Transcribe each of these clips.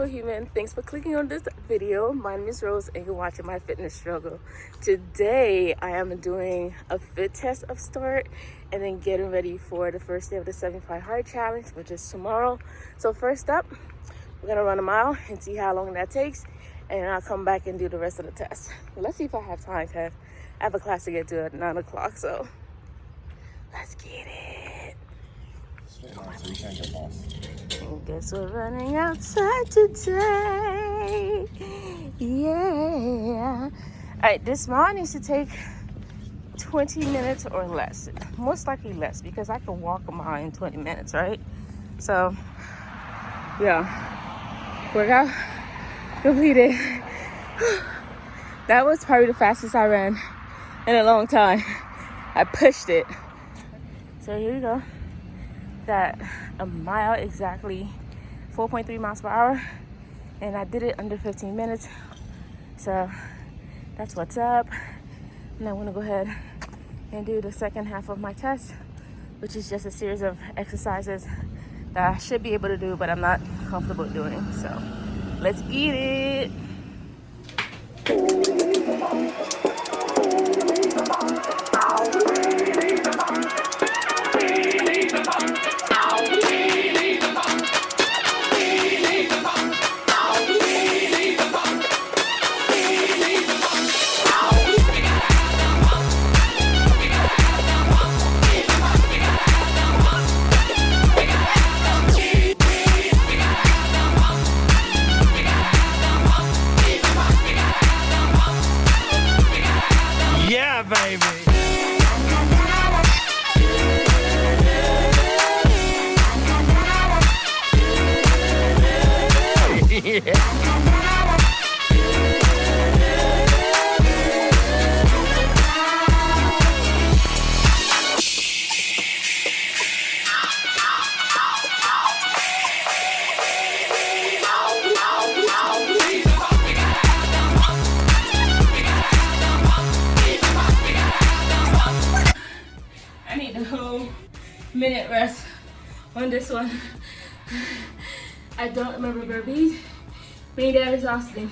beautiful human. Thanks for clicking on this video. My name is Rose and you're watching my fitness struggle. Today I am doing a fit test of start and then getting ready for the first day of the 75 hard challenge, which is tomorrow. So first up, we're gonna run a mile and see how long that takes, and I'll come back and do the rest of the test. Let's see if I have time, because I have a class to get to at 9 o'clock, so let's get it. Straight line so you can't get lost. And guess we're running outside today. Yeah. All right, this mile needs to take 20 minutes or less. Most likely less, because I can walk a mile in 20 minutes, right? So, yeah. Workout completed. That was probably the fastest I ran in a long time. I pushed it. So here we go. Got a mile exactly, 4.3 miles per hour, and I did it under 15 minutes. So that's what's up. And I want to go ahead and do the second half of my test, which is just a series of exercises that I should be able to do, but I'm not comfortable doing. So let's eat it. Yeah, baby. I need the whole minute rest on this one. I don't remember burpees being that exhausting.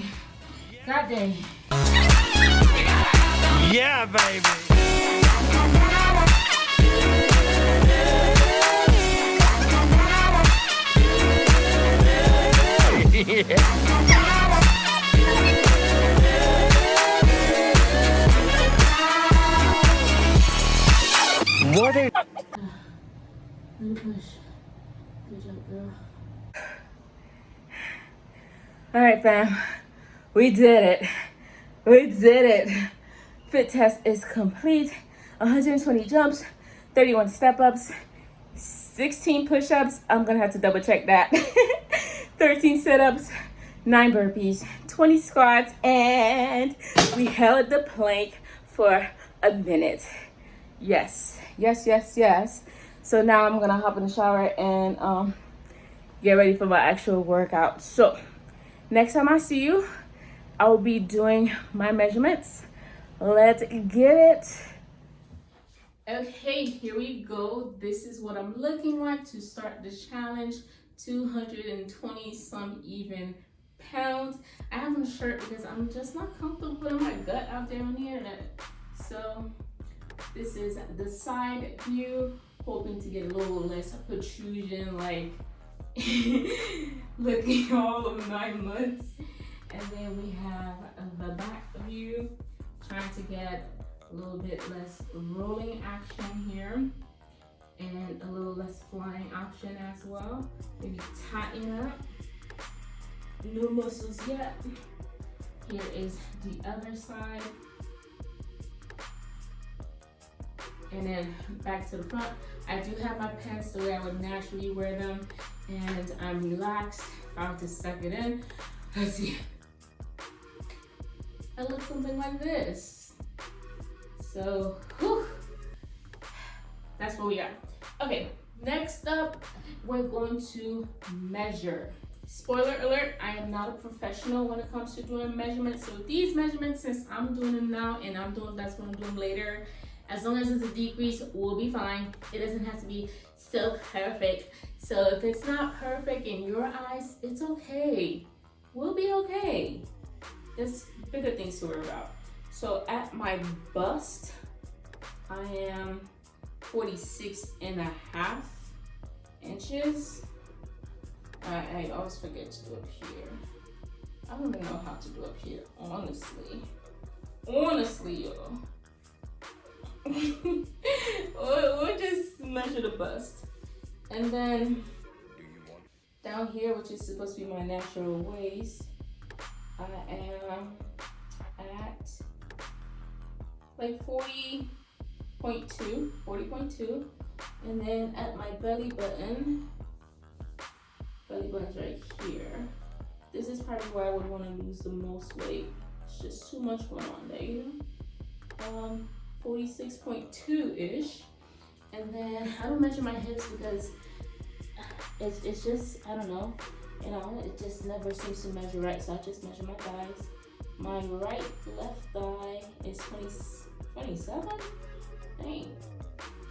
God dang. Yeah, baby. What is... Let me push. Good job, girl. All right, fam. We did it. We did it. Fit test is complete. 120 jumps, 31 step-ups, 16 push-ups. I'm gonna have to double check that. 13 sit-ups, 9 burpees, 20 squats, and we held the plank for a minute. Yes, yes, yes, yes. So now I'm gonna hop in the shower and get ready for my actual workout. So next time I see you, I will be doing my measurements. Let's get it. Okay, here we go. This is what I'm looking like to start the challenge. 220 some even pounds. I have on a shirt because I'm just not comfortable putting my gut out there on the internet. So this is the side view, hoping to get a little less protrusion, like looking all of 9 months. And then we have the back view, trying to get a little bit less rolling action here and a little less flying option as well. Maybe tighten up. No muscles yet. Here is the other side. And then back to the front. I do have my pants the way I would naturally wear them, and I'm relaxed. I'll just suck it in. Let's see. I look something like this. So, whew, that's where we are. Okay, next up, we're going to measure. Spoiler alert, I am not a professional when it comes to doing measurements. So these measurements, since I'm doing them now and that's what I'm doing later, as long as it's a decrease, we'll be fine. It doesn't have to be so perfect. So if it's not perfect in your eyes, it's okay. we'll be okay. There's bigger things to worry about. So at my bust, I am 46.5 inches. I always forget to do up here. I don't even know how to do up here, honestly. Honestly, y'all. we'll just measure the bust. And then down here, which is supposed to be my natural waist, I am at like 40.2. And then at my belly button's right here. This is probably where I would want to lose the most weight. It's just too much going on there, you know? 46.2-ish. And then I don't measure my hips because it's just, I don't know, it just never seems to measure right. So I just measure my thighs. My left thigh is 27? Dang.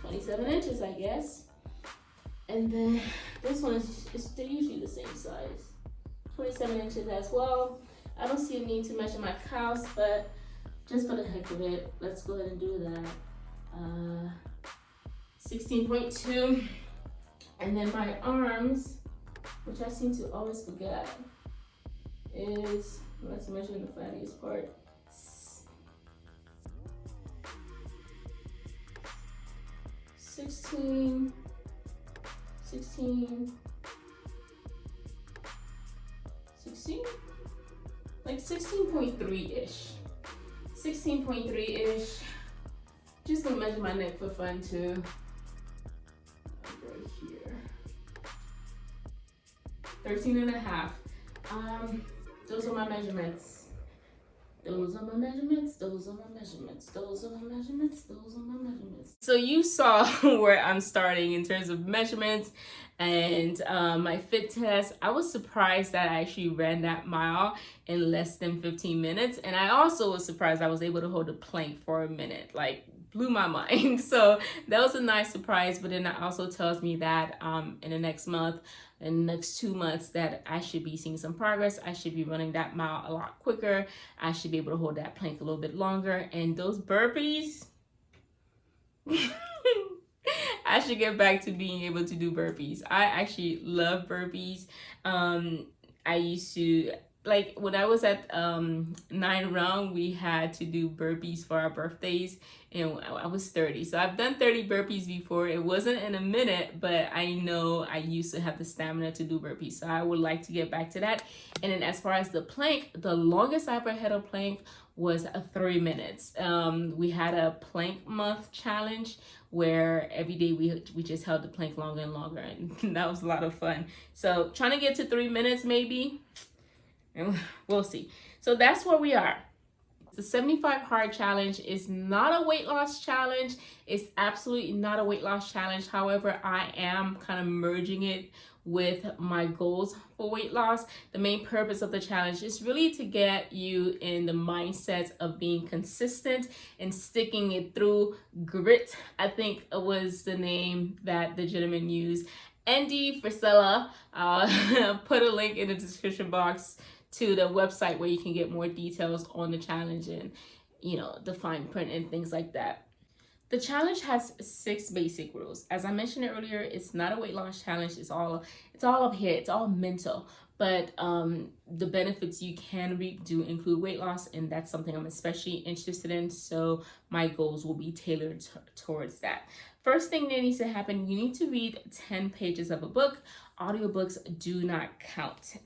27 inches, I guess. And then this one they're usually the same size. 27 inches as well. I don't see a need to measure my calves, but just for the heck of it, let's go ahead and do that. 16.2. And then my arms, which I seem to always forget, is, let's measure the fattiest part. 16, like 16.3-ish. 16.3-ish. Just gonna measure my neck for fun too. Right here. 13.5. Those are my measurements. Those are my measurements, those are my measurements, those are my measurements, those are my measurements. So you saw where I'm starting in terms of measurements and my fit test. I was surprised that I actually ran that mile in less than 15 minutes. And I also was surprised I was able to hold a plank for a minute. Like, blew my mind. So that was a nice surprise. But then that also tells me that in the next month, in the next 2 months, that I should be seeing some progress. I should be running that mile a lot quicker. I should be able to hold that plank a little bit longer. And those burpees, I should get back to being able to do burpees. I actually love burpees. I used to, like when I was at 9 round, we had to do burpees for our birthdays, and I was 30. So I've done 30 burpees before. It wasn't in a minute, but I know I used to have the stamina to do burpees. So I would like to get back to that. And then as far as the plank, the longest I ever had a plank was 3 minutes. We had a plank month challenge where every day we just held the plank longer and longer, and that was a lot of fun. So trying to get to 3 minutes maybe, and we'll see. So that's where we are. The 75 hard challenge is not a weight loss challenge. It's absolutely not a weight loss challenge. However, I am kind of merging it with my goals for weight loss. The main purpose of the challenge is really to get you in the mindset of being consistent and sticking it through. Grit, I think, was the name that the gentleman used. Andy Frisella, put a link in the description box to the website where you can get more details on the challenge and, the fine print and things like that. The challenge has 6 basic rules. As I mentioned earlier, it's not a weight loss challenge. It's all up here. It's all mental. But the benefits you can reap do include weight loss, and that's something I'm especially interested in. So my goals will be tailored towards that. First thing that needs to happen, you need to read 10 pages of a book. Audiobooks do not count.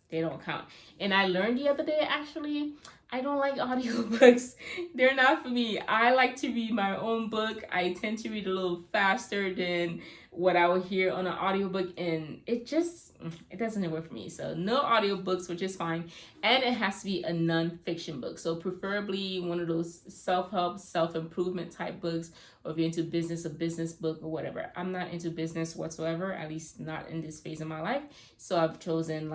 They don't count. And I learned the other day, actually, I don't like audiobooks. They're not for me. I like to read my own book. I tend to read a little faster than what I would hear on an audiobook, and it doesn't work for me. So no audiobooks, which is fine. And it has to be a non-fiction book. So preferably one of those self-help, self-improvement type books, or if you're into business, a business book or whatever. I'm not into business whatsoever, at least not in this phase of my life. So I've chosen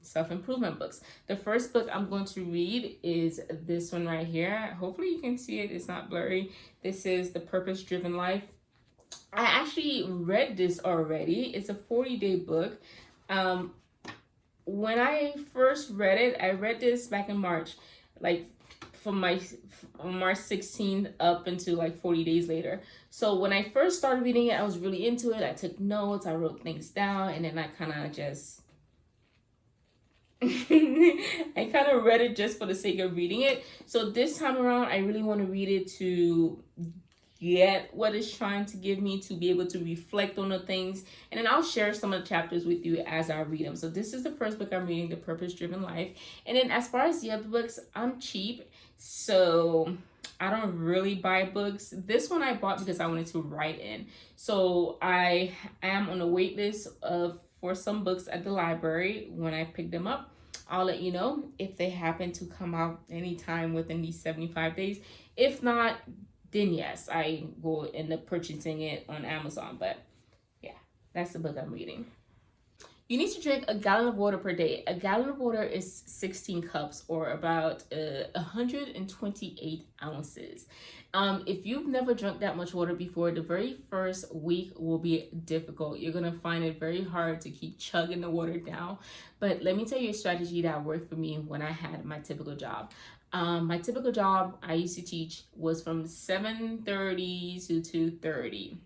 self-improvement books. The first book I'm going to read is this one right here. Hopefully you can see it. It's not blurry. This is The Purpose-Driven Life. I actually read this already. It's a 40-day book. when I first read it, I read this back in March, like from March 16th up until like 40 days later. So when I first started reading it, I was really into it. I took notes, I wrote things down, and then I kind of just I kind of read it just for the sake of reading it. So this time around, I really want to read it to get what it's trying to give me, to be able to reflect on the things, and then I'll share some of the chapters with you as I read them. So this is the first book I'm reading, The Purpose Driven Life. And then as far as the other books, I'm cheap, so I don't really buy books. This one I bought because I wanted to write in. So I am on a wait list for some books at the library. When I pick them up, I'll let you know if they happen to come out anytime within these 75 days. If not, then yes, I will end up purchasing it on Amazon. But yeah, that's the book I'm reading. You need to drink a gallon of water per day. A gallon of water is 16 cups, or about 128 ounces. If you've never drunk that much water before, the very first week will be difficult. You're going to find it very hard to keep chugging the water down. But let me tell you a strategy that worked for me when I had my typical job. My typical job I used to teach was from 7:30 to 2:30.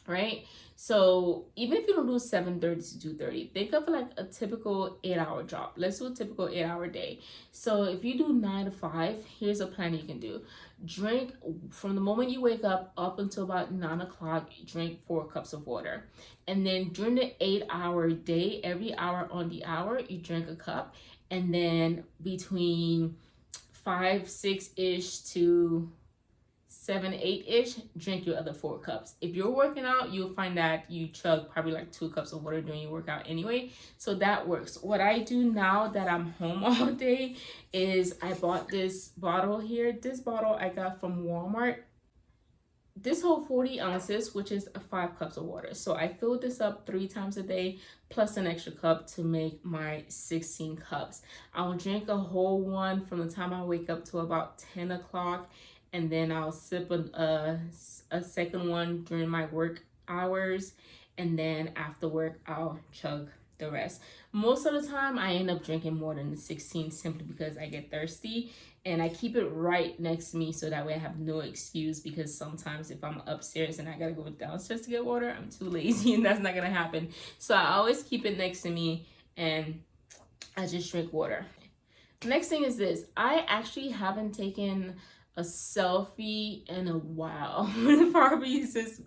Right? So even if you don't do 7:30 to 2:30, think of like a typical 8-hour job. Let's do a typical 8-hour day. So if you do 9 to 5, here's a plan you can do. Drink from the moment you wake up until about 9 o'clock, drink 4 cups of water. And then during the 8-hour day, every hour on the hour, you drink a cup. And then between 5, 6-ish to 7, 8-ish, drink your other 4 cups. If you're working out, you'll find that you chug probably like 2 cups of water during your workout anyway. So that works. What I do now that I'm home all day is I bought this bottle here. This bottle I got from Walmart. This holds 40 ounces, which is 5 cups of water. So I fill this up 3 times a day, plus an extra cup to make my 16 cups. I'll drink a whole one from the time I wake up to about 10 o'clock. And then I'll sip a second one during my work hours. And then after work, I'll chug the rest. Most of the time, I end up drinking more than the 16 simply because I get thirsty. And I keep it right next to me so that way I have no excuse, because sometimes if I'm upstairs and I gotta go downstairs to get water, I'm too lazy and that's not gonna happen. So I always keep it next to me and I just drink water. Next thing is this. I actually haven't taken a selfie in a while. Probably since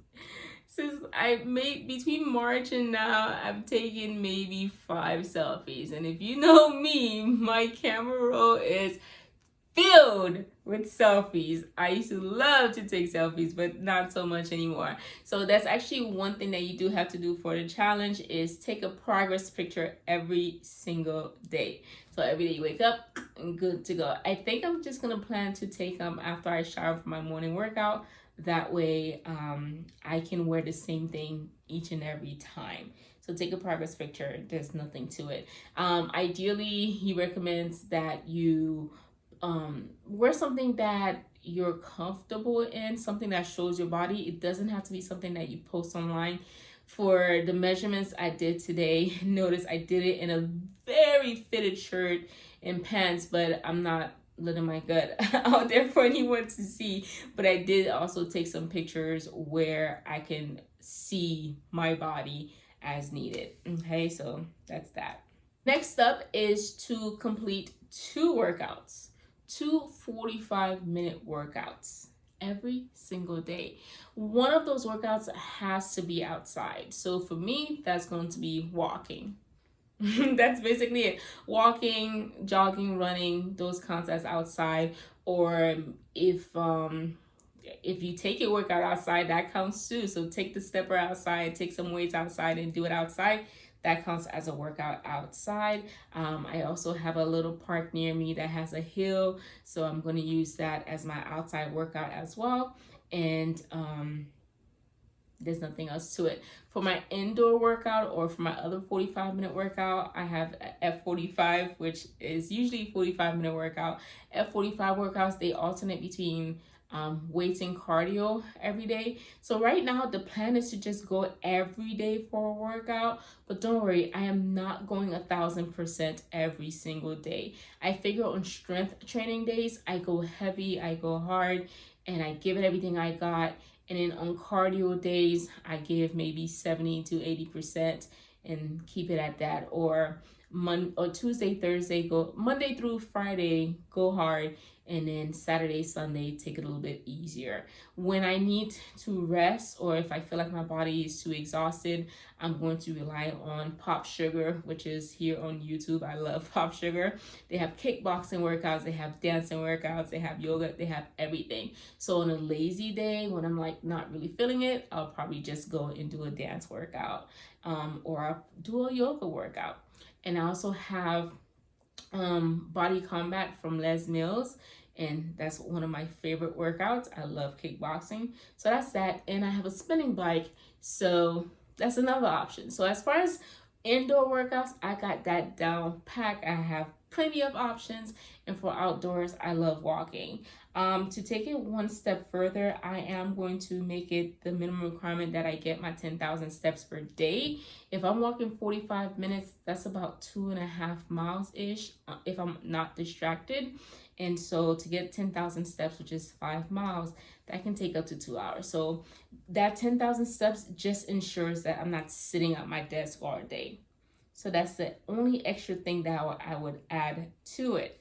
I made, between March and now, I've taken maybe 5 selfies. And if you know me, my camera roll is filled with selfies. I used to love to take selfies, but not so much anymore. So that's actually one thing that you do have to do for the challenge, is take a progress picture every single day. So every day you wake up and good to go. I think I'm just gonna plan to take them after I shower for my morning workout. That way I can wear the same thing each and every time. So take a progress picture. There's nothing to it. Ideally, he recommends that you wear something that you're comfortable in, something that shows your body. It doesn't have to be something that you post online. For the measurements I did today, notice I did it in a very fitted shirt and pants, but I'm not letting my gut out there for anyone to see. But I did also take some pictures where I can see my body as needed. Okay, so that's that. Next up is to complete 2 workouts. 2 45-minute workouts every single day. One of those workouts has to be outside. So for me, that's going to be walking. That's basically it. Walking, jogging, running, those counts as outside. Or if you take your workout outside, that counts too. So take the stepper outside, take some weights outside and do it outside. That counts as a workout outside. I also have a little park near me that has a hill, so I'm going to use that as my outside workout as well. And There's nothing else to it. For my indoor workout or for my other 45-minute workout, I have F45, which is usually 45-minute workout. F45 workouts, they alternate between weights and cardio every day. So right now the plan is to just go every day for a workout, but don't worry, I am not going 1,000% every single day. I figure on strength training days, I go heavy, I go hard, and I give it everything I got. And then on cardio days, I give maybe 70 to 80% and keep it at that. Or Tuesday, Thursday, go Monday through Friday, go hard, and then Saturday, Sunday, take it a little bit easier. When I need to rest, or if I feel like my body is too exhausted, I'm going to rely on Pop Sugar, which is here on YouTube. I love Pop Sugar. They have kickboxing workouts, they have dancing workouts, they have yoga, they have everything. So on a lazy day, when I'm like not really feeling it, I'll probably just go and do a dance workout, or I'll do a yoga workout. And I also have Body Combat from Les Mills, and that's one of my favorite workouts. I love kickboxing, so that's that. And I have a spinning bike, so that's another option. So as far as indoor workouts, I got that down pack. I have plenty of options. And for outdoors, I love walking. To take it one step further, I am going to make it the minimum requirement that I get my 10,000 steps per day. If I'm walking 45 minutes, that's about 2.5 miles ish if I'm not distracted. And so to get 10,000 steps, which is 5 miles, that can take up to 2 hours. So that 10,000 steps just ensures that I'm not sitting at my desk all day. So that's the only extra thing that I would add to it.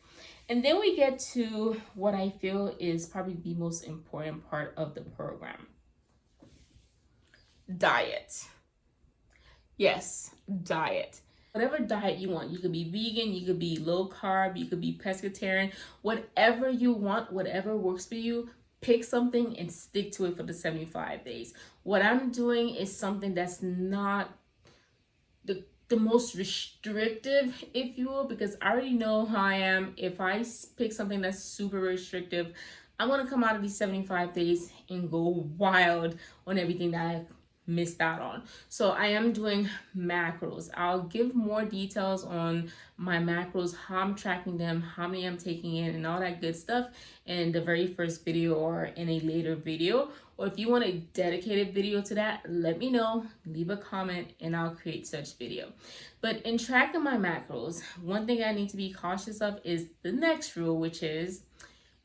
And then we get to what I feel is probably the most important part of the program. Diet. Yes, diet. Whatever diet you want. You could be vegan, you could be low carb, you could be pescatarian. Whatever you want, whatever works for you, pick something and stick to it for the 75 days. What I'm doing is something that's not the most restrictive, if you will, because I already know how I am. If I pick something that's super restrictive, I'm going to come out of these 75 days and go wild on everything that I missed out on. So I am doing macros. I'll give more details on my macros, how I'm tracking them, how many I'm taking in, and all that good stuff in the very first video or in a later video. Or if you want a dedicated video to that, let me know, leave a comment, and I'll create such video. But in tracking my macros, one thing I need to be cautious of is the next rule, which is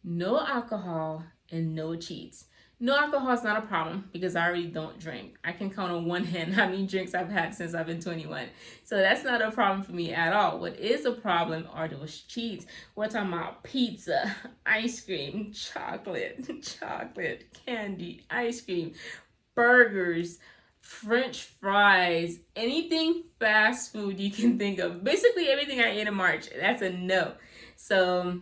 no alcohol and no cheats. No alcohol is not a problem because I already don't drink. I can count on one hand how many drinks I've had since I've been 21. So that's not a problem for me at all. What is a problem are those cheats. We're talking about pizza, ice cream, chocolate, candy, ice cream, burgers, French fries, anything fast food you can think of. Basically everything I ate in March, that's a no. So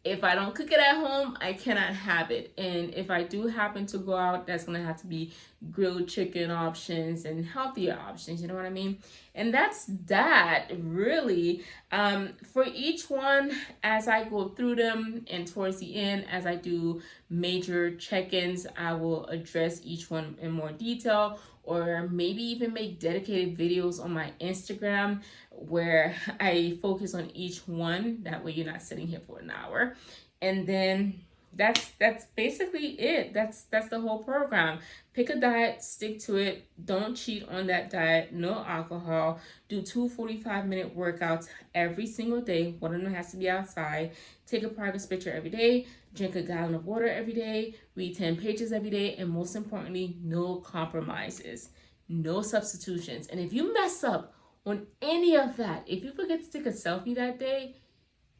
if I don't cook it at home, I cannot have it. And if I do happen to go out, that's going to have to be grilled chicken options and healthier options. You know what I mean? And that's that, really. For each one, as I go through them and towards the end, as I do major check-ins, I will address each one in more detail, or maybe even make dedicated videos on my Instagram where I focus on each one. That way you're not sitting here for an hour. And then that's basically it. That's the whole program. Pick a diet, stick to it. Don't cheat on that diet. No alcohol. Do 2 45-minute workouts every single day. One of them has to be outside. Take a progress picture every day. Drink a gallon of water every day. Read 10 pages every day. And most importantly, no compromises. No substitutions. And if you mess up on any of that, if you forget to take a selfie that day,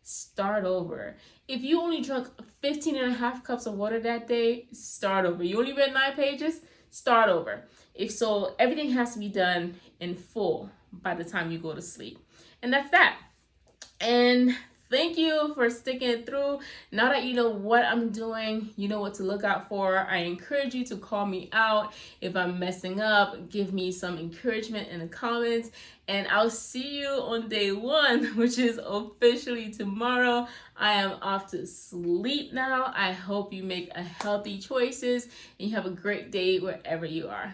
start over. If you only drank 15.5 cups of water that day, start over. You only read 9 pages, start over. If so, everything has to be done in full by the time you go to sleep. And that's that. And thank you for sticking it through. Now that you know what I'm doing, you know what to look out for. I encourage you to call me out if I'm messing up. Give me some encouragement in the comments. And I'll see you on day 1, which is officially tomorrow. I am off to sleep now. I hope you make a healthy choices and you have a great day wherever you are.